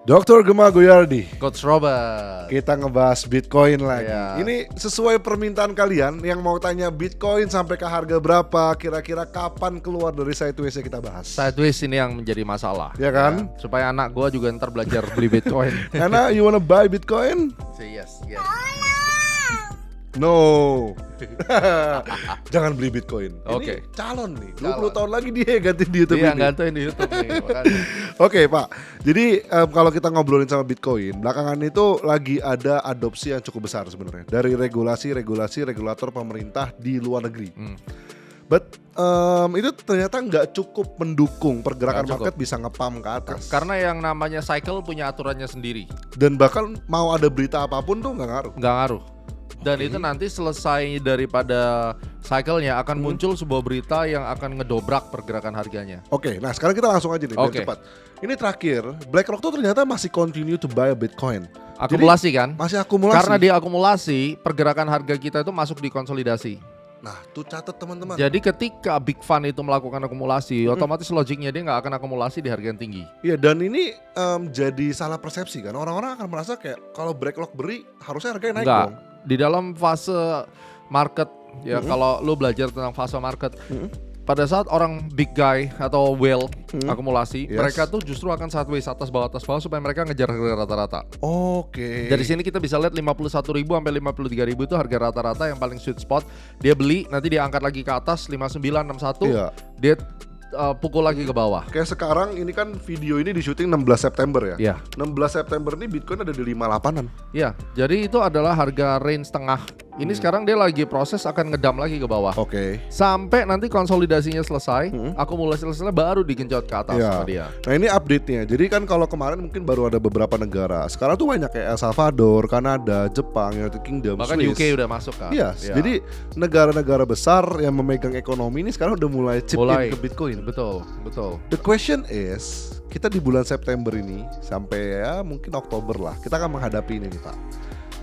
Dr. Gemma Goyardi, Coach Robert. kita ngebahas Bitcoin lagi. Iya. Ini sesuai permintaan kalian yang mau tanya Bitcoin sampai ke harga berapa, kira-kira kapan keluar dari sideways-nya kita bahas. Sideways ini yang menjadi masalah. Ya kan? Supaya anak gua juga ntar belajar beli Bitcoin. Karena you wanna buy Bitcoin? Say yes. No. Jangan beli Bitcoin. Oke. Ini calon nih. 20 Calon. tahun lagi dia ganti di YouTube Dia ini. gantuin di YouTube nih. Makanya. Oke Pak, jadi kalau kita ngobrolin sama Bitcoin, belakangan itu lagi ada adopsi yang cukup besar sebenarnya dari regulator pemerintah di luar negeri. But itu ternyata nggak cukup mendukung pergerakan Nggak cukup. market bisa ngepam ke atas. Karena yang namanya cycle punya aturannya sendiri. Dan bahkan mau ada berita apapun tuh nggak ngaruh. Nggak ngaruh. Dan itu nanti selesai daripada cycle-nya akan muncul sebuah berita yang akan ngedobrak pergerakan harganya. Oke, nah sekarang kita langsung aja nih biar Oke. cepat. Ini terakhir, BlackRock tuh ternyata masih continue to buy a Bitcoin. Akumulasi kan? Masih akumulasi. Karena dia akumulasi, pergerakan harga kita itu masuk di konsolidasi. Nah, tuh catat teman-teman. Jadi ketika Big Fund itu melakukan akumulasi, otomatis logiknya dia nggak akan akumulasi di harga yang tinggi. Iya, dan ini jadi salah persepsi kan. Orang-orang akan merasa kayak kalau BlackRock beri harusnya harganya naik Enggak. dong. Di dalam fase market ya, kalau lu belajar tentang fase market, pada saat orang big guy atau whale akumulasi, Yes. mereka tuh justru akan sideways atas bawah supaya mereka ngejar harga rata-rata. Oke. Dari sini kita bisa lihat 51.000 sampai 53.000 itu harga rata-rata yang paling sweet spot. Dia beli, nanti dia angkat lagi ke atas 5961, Iya. dia pukul lagi ke bawah. Kayak sekarang ini kan video ini di syuting 16 September ya. Iya. 16 September ini Bitcoin ada di 58-an. Iya, jadi itu adalah harga range tengah. Ini sekarang dia lagi proses akan ngedam lagi ke bawah. Oke. Sampai nanti konsolidasinya selesai, akumulasi selesai baru digenjot ke atas Iya. sama dia. Nah ini update-nya. Jadi kan kalau kemarin mungkin baru ada beberapa negara. Sekarang tuh banyak kayak El Salvador, Kanada, Jepang, United Kingdom, Bahkan Swiss. UK udah masuk kan. Iya. Ya. Jadi negara-negara besar yang memegang ekonomi ini sekarang udah mulai chip in ke Bitcoin. Betul. The question is, kita di bulan September ini sampai ya mungkin Oktober lah, kita akan menghadapi ini nih Pak.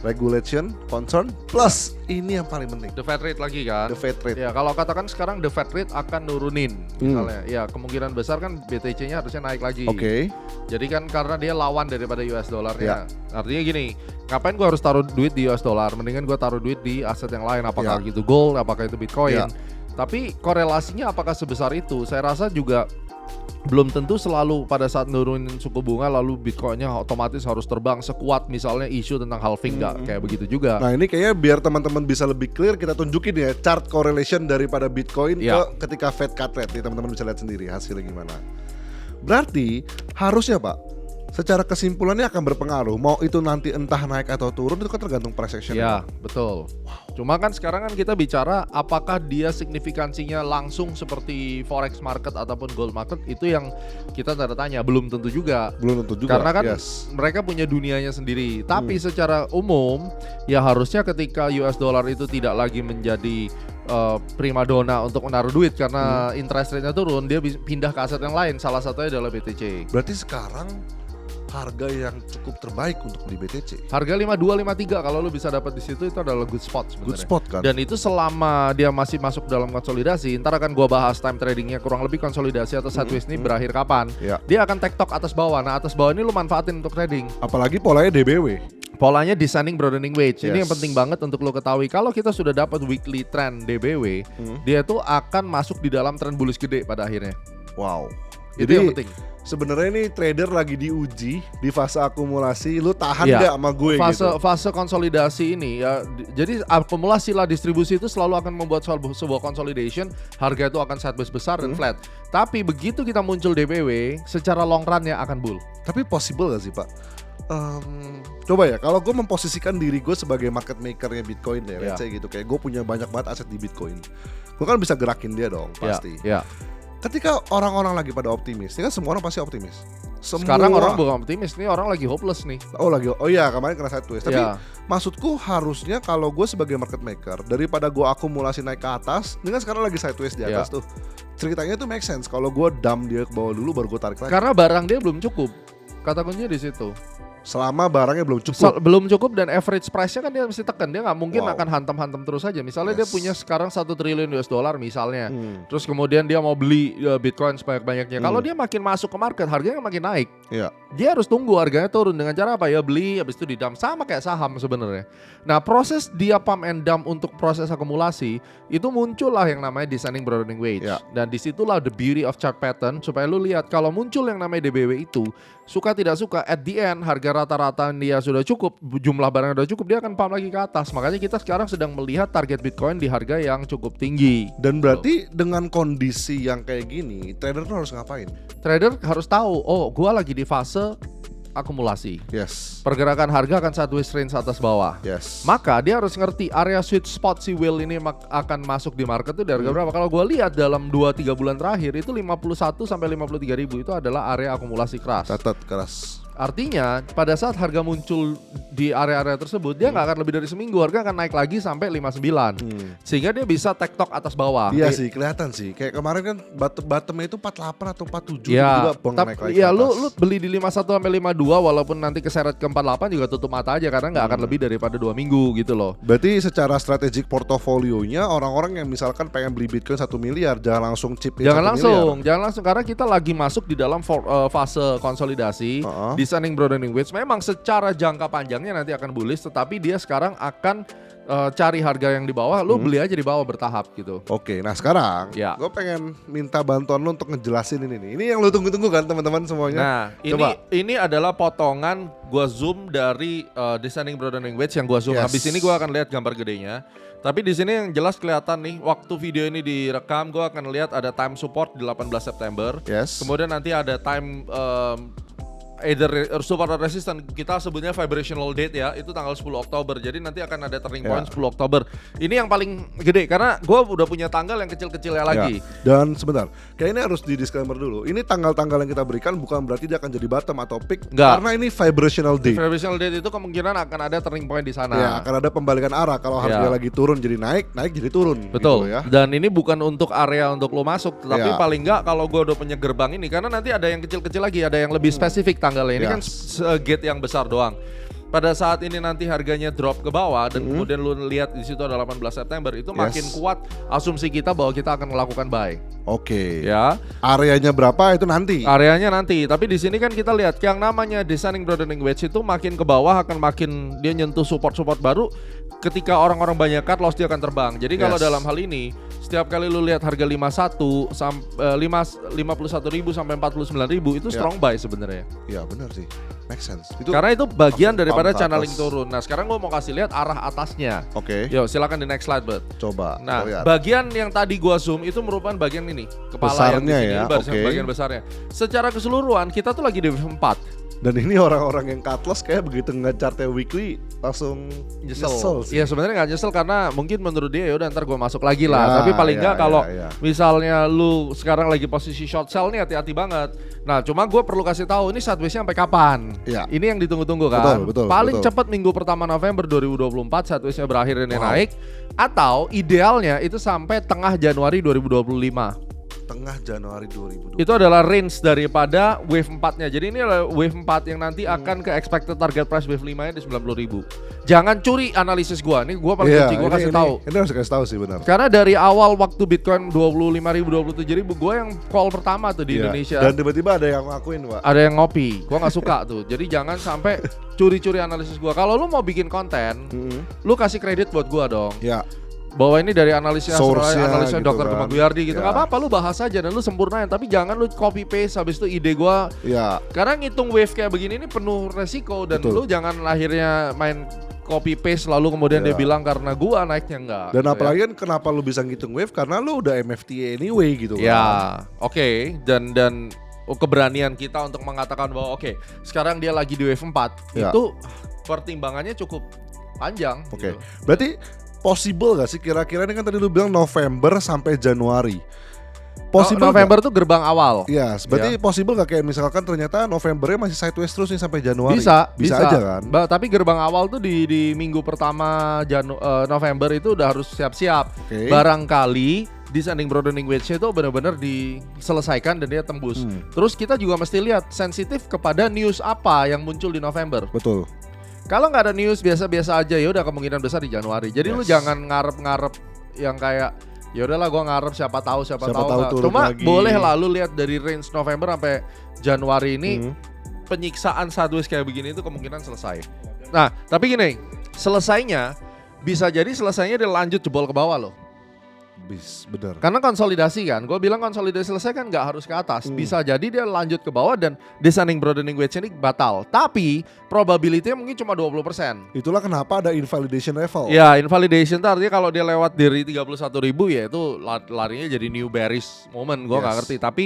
Regulation, concern, plus ini yang paling penting, The Fed rate lagi kan. the Fed rate. Ya, kalau katakan sekarang the Fed rate akan nurunin misalnya. Ya, kemungkinan besar kan BTC-nya harusnya naik lagi. Oke. Jadi kan karena dia lawan daripada US dollarnya. Ya. Artinya gini, ngapain gua harus taruh duit di US dollar? Mendingan gua taruh duit di aset yang lain, apakah Ya. gitu gold, apakah itu Bitcoin. Ya. Tapi korelasinya apakah sebesar itu? Saya rasa juga belum tentu selalu pada saat nurunin suku bunga lalu Bitcoinnya otomatis harus terbang sekuat misalnya isu tentang halving, nggak kayak begitu juga. Nah ini kayaknya biar teman-teman bisa lebih clear, kita tunjukin ya chart correlation daripada Bitcoin Ya. ke ketika Fed cut rate. Nih teman-teman bisa lihat sendiri hasilnya gimana. Berarti harusnya Pak, secara kesimpulannya akan berpengaruh. Mau itu nanti entah naik atau turun itu kan tergantung price action. Ya, betul. Cuma kan sekarang kan kita bicara apakah dia signifikansinya langsung seperti forex market ataupun gold market, itu yang kita tanda tanya, belum tentu juga. Belum tentu juga. Karena kan yes. mereka punya dunianya sendiri. Tapi secara umum ya harusnya ketika US dollar itu tidak lagi menjadi primadona untuk menaruh duit karena interest rate-nya turun, dia pindah ke aset yang lain. Salah satunya adalah BTC. Berarti sekarang harga yang cukup terbaik untuk beli BTC. Harga 5253 kalau lu bisa dapat di situ itu adalah good spot sebenarnya. Good spot kan. Dan itu selama dia masih masuk dalam konsolidasi, ntar akan gua bahas time tradingnya kurang lebih konsolidasi atau sideways ini berakhir kapan. Ya. Dia akan tektok atas bawah. Nah, atas bawah ini lu manfaatin untuk trading. Apalagi polanya DBW. Polanya descending broadening wedge. Ini Yes. yang penting banget untuk lo ketahui. Kalau kita sudah dapat weekly trend DBW, dia tuh akan masuk di dalam trend bullish gede pada akhirnya. Wow. Itu yang penting. Sebenarnya ini trader lagi diuji di fase akumulasi. Lu tahan Iya. nggak sama gue gitu? Fase konsolidasi ini ya, jadi akumulasi lah distribusi itu selalu akan membuat sebuah consolidation, harga itu akan sideways besar dan flat. Tapi begitu kita muncul DBW, secara long run-nya akan bull. Tapi possible gak sih Pak? Coba ya, kalau gue memposisikan diri gue sebagai market makernya Bitcoin deh, let's say gitu. Kayak gue punya banyak banget aset di Bitcoin. Gue kan bisa gerakin dia dong, pasti. Ya. Ketika orang-orang lagi pada optimis, ini kan semua orang pasti optimis. Sekarang orang bukan optimis nih, orang lagi hopeless nih. Oh iya kemarin kena sideways. Tapi Ya. maksudku harusnya kalau gue sebagai market maker, daripada gue akumulasi naik ke atas, ini kan sekarang lagi sideways di atas tuh. Ceritanya tuh make sense. Kalau gue dump dia ke bawah dulu baru gue tarik lagi. Karena barang dia belum cukup. Kata kuncinya di situ. Selama barangnya belum cukup. Belum cukup dan average price-nya kan dia mesti tekan. Dia nggak mungkin Wow. akan hantam-hantam terus aja. Misalnya dia Yes. punya sekarang 1 triliun US dollar misalnya. Terus kemudian dia mau beli Bitcoin sebanyak-banyaknya. Kalau dia makin masuk ke market, harganya makin naik. Iya. Dia harus tunggu harganya turun dengan cara apa? Ya beli, habis itu di-dump. Sama kayak saham sebenarnya. Nah, proses dia pump and dump untuk proses akumulasi itu muncullah yang namanya descending broadening wedge. Ya. Dan disitulah the beauty of chart pattern, supaya lu lihat kalau muncul yang namanya DBW itu, suka tidak suka, at the end harga rata-rata dia sudah cukup, jumlah barang sudah cukup, dia akan pump lagi ke atas. Makanya kita sekarang sedang melihat target Bitcoin di harga yang cukup tinggi. Dan berarti dengan kondisi yang kayak gini, trader tuh harus ngapain? Trader harus tahu, oh gua lagi di fase akumulasi. Yes. Pergerakan harga akan sideways range atas bawah. Yes. Maka dia harus ngerti area sweet spot si Will ini akan masuk di market itu dari harga berapa. Kalau gue lihat dalam 2-3 bulan terakhir itu 51 sampai 53 ribu itu adalah area akumulasi keras. Catat keras. Artinya pada saat harga muncul di area-area tersebut dia nggak akan lebih dari seminggu, harga akan naik lagi sampai 59. Sehingga dia bisa tektok atas bawah. Iya sih, kelihatan sih. Kayak kemarin kan bottomnya itu 48 atau 47 Ya, juga bang naik lagi. ya ke lu atas. beli di 51 sampai 52 walaupun nanti keseret ke 48 juga tutup mata aja karena nggak akan lebih daripada 2 minggu gitu loh. Berarti secara strategik portofolionya orang-orang yang misalkan pengen beli Bitcoin 1 miliar jangan langsung chip in 1 Jangan miliar. langsung karena kita lagi masuk di dalam fase konsolidasi, descending broadening wedge. Memang secara jangka panjangnya nanti akan bullish, tetapi dia sekarang akan cari harga yang di bawah, lu beli aja di bawah bertahap gitu. Oke, nah sekarang Ya. gue pengen minta bantuan lu untuk ngejelasin ini nih. Ini yang lu tunggu-tunggu kan teman-teman semuanya. Nah, Coba. ini adalah potongan gua zoom dari descending broadening wedge yang gua zoom. Yes. Habis ini gua akan lihat gambar gedenya. Tapi di sini yang jelas kelihatan nih, waktu video ini direkam, gua akan lihat ada time support di 18 September. Yes. Kemudian nanti ada time either support or resistance, kita sebutnya vibrational date ya, itu tanggal 10 Oktober. Jadi nanti akan ada turning point 10 Oktober. Ini yang paling gede karena gue udah punya tanggal yang kecil-kecilnya lagi. Ya. Dan sebentar, kayak ini harus di disclaimer dulu. Ini tanggal-tanggal yang kita berikan bukan berarti dia akan jadi bottom atau peak. Enggak. Karena ini vibrational date. Vibrational date itu kemungkinan akan ada turning point di sana. Ya, akan ada pembalikan arah. Kalau harga Ya. lagi turun jadi naik, naik jadi turun. Betul. Gitu ya. Dan ini bukan untuk area untuk lo masuk, tetapi Ya. paling enggak kalau gue udah punya gerbang ini, karena nanti ada yang kecil-kecil lagi, ada yang lebih spesifik tanggalnya. Ini Ya. kan gate yang besar doang. Pada saat ini nanti harganya drop ke bawah dan kemudian lu lihat di situ ada 18 September, itu makin kuat asumsi kita bahwa kita akan melakukan buy. Oke. Ya. Areanya berapa itu nanti. Areanya nanti, tapi di sini kan kita lihat yang namanya descending broadening wedge itu makin ke bawah akan makin dia nyentuh support-support baru. Ketika orang-orang banyak cut loss dia akan terbang. Jadi kalau Yes. dalam hal ini setiap kali lu lihat harga 51.000 sampai 49.000 itu strong buy sebenarnya. Iya benar sih. Make sense. Karena itu bagian daripada pump ke channeling atas. turun. Nah, sekarang gua mau kasih lihat arah atasnya. Oke. Yo, silakan di next slide, Bud. Coba. Nah, lihat. bagian yang tadi gua zoom itu merupakan bagian ini, kepala yang di Besarnya sini, ya, ini oke. bagian besarnya. Secara keseluruhan kita tuh lagi di wave 4. Dan ini orang-orang yang cut loss kayak begitu nge-chartnya weekly langsung nyesel sih. Iya sebenarnya nggak nyesel karena mungkin menurut dia ya udah ntar gue masuk lagi lah. Ya, Tapi paling ya, nggak kalau ya. misalnya lu sekarang lagi posisi short sell nih hati-hati banget. Nah cuma gue perlu kasih tahu ini sideways-nya sampai kapan. Ya. Ini yang ditunggu-tunggu kan. Betul, Paling betul. cepat minggu pertama November 2024 sideways-nya berakhir ini naik. Atau idealnya itu sampai tengah Januari 2025. Tengah Januari 2020. Itu adalah range daripada wave 4-nya. Jadi ini adalah wave 4 yang nanti akan ke expected target price wave 5-nya di 90.000. Jangan curi analisis gua. Ini gua paling benci, gua kasih tahu. Ini harus kasih tahu sih benar. Karena dari awal waktu Bitcoin 25.000, 27.000, gua yang call pertama tuh di Iya. Indonesia. Dan tiba-tiba ada yang ngakuin, Pak. Ada yang ngopi. Gua nggak suka tuh. Jadi jangan sampai curi-curi analisis gua. Kalau lu mau bikin konten, lu kasih kredit buat gua dong. Ya. Bahwa ini dari analisnya Source-nya analisnya gitu Dr. kan. Kemah Guyardi gitu. Ya. Nggak apa-apa lu bahas aja dan lu sempurnain, tapi jangan lu copy paste habis itu ide gua. Ya. Karena ngitung wave kayak begini ini penuh resiko dan Betul. lu jangan akhirnya main copy paste lalu kemudian dia bilang karena gua naiknya enggak. Dan gitu apalagi kan kenapa lu bisa ngitung wave karena lu udah MFTA anyway gitu kan. ya. Oke, dan keberanian kita untuk mengatakan bahwa oke, sekarang dia lagi di wave 4 Ya. itu pertimbangannya cukup panjang. Oke. Gitu. Berarti possible gak sih kira-kira ini kan tadi lu bilang November sampai Januari. Possible November tuh gerbang awal. Iya, berarti possible gak kayak misalkan ternyata Novembernya masih sideways terus nih sampai Januari? Bisa aja kan? Tapi gerbang awal tuh di minggu pertama November itu udah harus siap-siap. Oke. Barangkali descending broadening wedge-nya itu benar-benar diselesaikan dan dia tembus. Terus kita juga mesti lihat sensitif kepada news apa yang muncul di November. Betul. Kalau nggak ada news biasa-biasa aja ya udah kemungkinan besar di Januari. Jadi lu jangan ngarep-ngarep yang kayak ya udahlah gua ngarep siapa tahu nggak. Cuma lagi. boleh lah lu lihat dari range November sampai Januari ini penyiksaan sideways kayak begini itu kemungkinan selesai. Nah, tapi gini, selesainya bisa jadi selesainya dia lanjut jebol ke bawah loh. Bener. Karena konsolidasi kan, gue bilang konsolidasi selesai kan nggak harus ke atas. Bisa jadi dia lanjut ke bawah dan descending broadening wedge ini batal. Tapi probability-nya mungkin cuma 20%. Itulah kenapa ada invalidation level. Ya, invalidation itu artinya kalau dia lewat dari 31.000 ya itu larinya jadi new bearish moment. Gue nggak ngerti. Tapi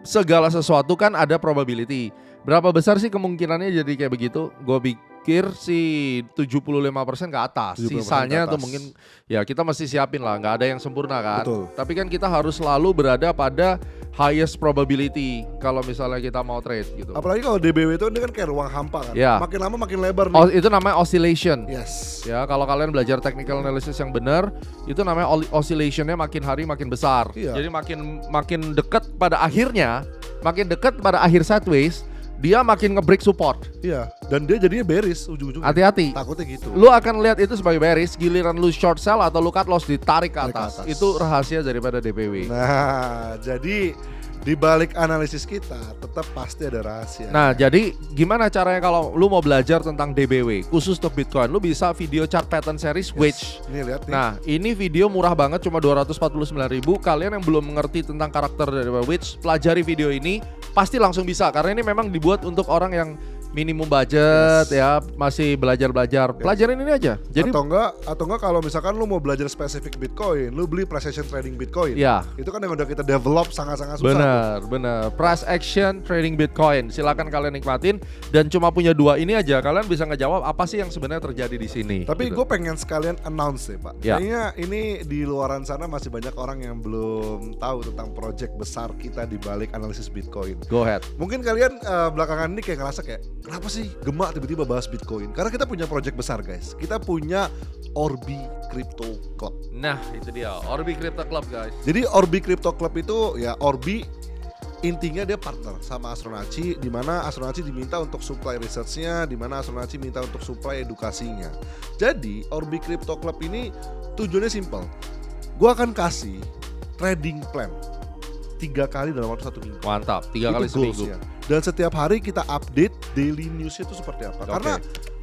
segala sesuatu kan ada probability. Berapa besar sih kemungkinannya jadi kayak begitu? Gue pikir sih 75% ke atas. 75% Sisanya ke atas. tuh mungkin ya kita mesti siapin lah. Nggak ada yang sempurna kan. Betul. Tapi kan kita harus selalu berada pada highest probability kalau misalnya kita mau trade gitu. Apalagi kalau DBW itu ini kan kayak ruang hampa kan. Ya. Makin lama makin lebar nih. Itu namanya oscillation. Yes. Ya, kalau kalian belajar technical analysis yang benar, itu namanya oscillationnya makin hari makin besar. Iya. Jadi makin dekat pada akhirnya, makin dekat pada akhir sideways, dia makin nge-break support. Iya. Dan dia jadinya bearish ujung-ujungnya. Hati-hati. Takutnya gitu. Lu akan lihat itu sebagai bearish, giliran lu short sell atau lu cut loss ditarik ke Tarik ke atas. atas. Itu rahasia daripada DPW. Nah, jadi di balik analisis kita tetap pasti ada rahasia. Nah, jadi gimana caranya kalau lu mau belajar tentang DBW khusus untuk Bitcoin? Lu bisa video chart pattern series wedge. Ini lihat nih. Nah, ini video murah banget cuma 249.000. Kalian yang belum mengerti tentang karakter dari wedge, pelajari video ini pasti langsung bisa karena ini memang dibuat untuk orang yang minimum budget ya, masih belajar-belajar. Pelajarin ini aja. Jadi atau enggak kalau misalkan lu mau belajar spesifik Bitcoin, lu beli price action trading Bitcoin. ya, Itu kan yang udah kita develop sangat-sangat susah. benar. Price action trading Bitcoin. Silakan kalian nikmatin dan cuma punya 2 ini aja kalian bisa ngejawab apa sih yang sebenarnya terjadi di sini. Tapi gitu. gue pengen sekalian announce ya Pak. Ya. Kayaknya ini di luaran sana masih banyak orang yang belum tahu tentang project besar kita di balik analisis Bitcoin. Go ahead. Mungkin kalian belakangan ini kayak ngerasa kayak kenapa sih Gemak tiba-tiba bahas Bitcoin? Karena kita punya project besar guys. Kita punya Orbi Crypto Club. Nah, itu dia Orbi Crypto Club guys. Jadi Orbi Crypto Club itu ya Orbi intinya dia partner sama Astronaci, di mana Astronaci diminta untuk supply research-nya, di mana Astronaci minta untuk supply edukasinya. Jadi Orbi Crypto Club ini tujuannya simple. Gua akan kasih trading plan 3 kali dalam waktu 1 minggu. Mantap, 3 kali Itu seminggu. goals-nya. Dan setiap hari kita update daily news-nya itu seperti apa. Oke. Karena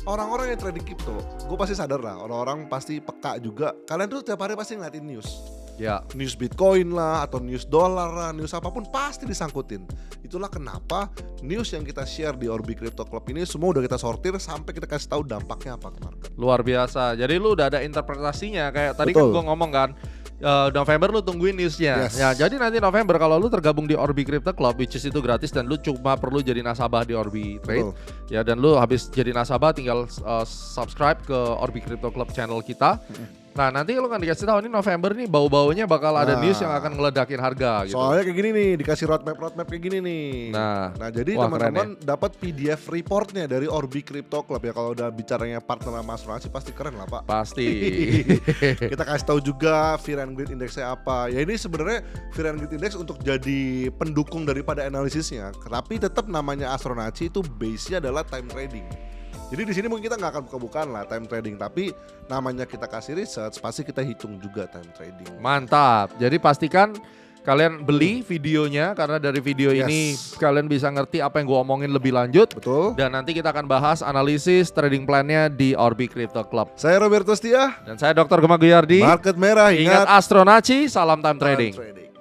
orang-orang yang trading crypto, gue pasti sadar lah, orang-orang pasti peka juga. Kalian tuh setiap hari pasti ngeliatin news. Ya. News Bitcoin lah, atau news dolar lah, news apapun pasti disangkutin. Itulah kenapa news yang kita share di Orbi Crypto Club ini semua udah kita sortir sampai kita kasih tahu dampaknya apa ke market. Luar biasa. Jadi lu udah ada interpretasinya kayak tadi Betul. kan gue ngomong kan November lu tungguin newsnya. Yes. Ya, jadi nanti November kalau lu tergabung di Orbi Crypto Club, which is itu gratis dan lu cuma perlu jadi nasabah di Orbi Trade. Betul. Ya, dan lu habis jadi nasabah tinggal subscribe ke Orbi Crypto Club channel kita. Nah, nanti lu kan dikasih tahu ini November nih bau-baunya bakal ada news yang akan ngeledakin harga gitu. Soalnya kayak gini nih, dikasih roadmap kayak gini nih. Nah, Jadi wah, teman-teman dapat PDF reportnya dari Orbi Crypto Club ya. Kalau udah bicaranya partner sama asuransi pasti keren lah Pak. Pasti. Kita kasih tahu juga Fear and Greed Index-nya apa. Ya ini sebenarnya Fear and Greed Index untuk jadi pendukung daripada analisisnya. Tapi tetap namanya Astronaci itu base-nya adalah time trading. Jadi di sini mungkin kita nggak akan buka-bukaan lah time trading, tapi namanya kita kasih research pasti kita hitung juga time trading. Mantap. Jadi pastikan kalian beli videonya karena dari video ini kalian bisa ngerti apa yang gue omongin lebih lanjut. Betul. Dan nanti kita akan bahas analisis trading plan-nya di Orbi Crypto Club. Saya Roberto Setia Dan saya Dr. Gemma Guyardi. Market Merah, Ingat Astronaci, salam time trading. trading.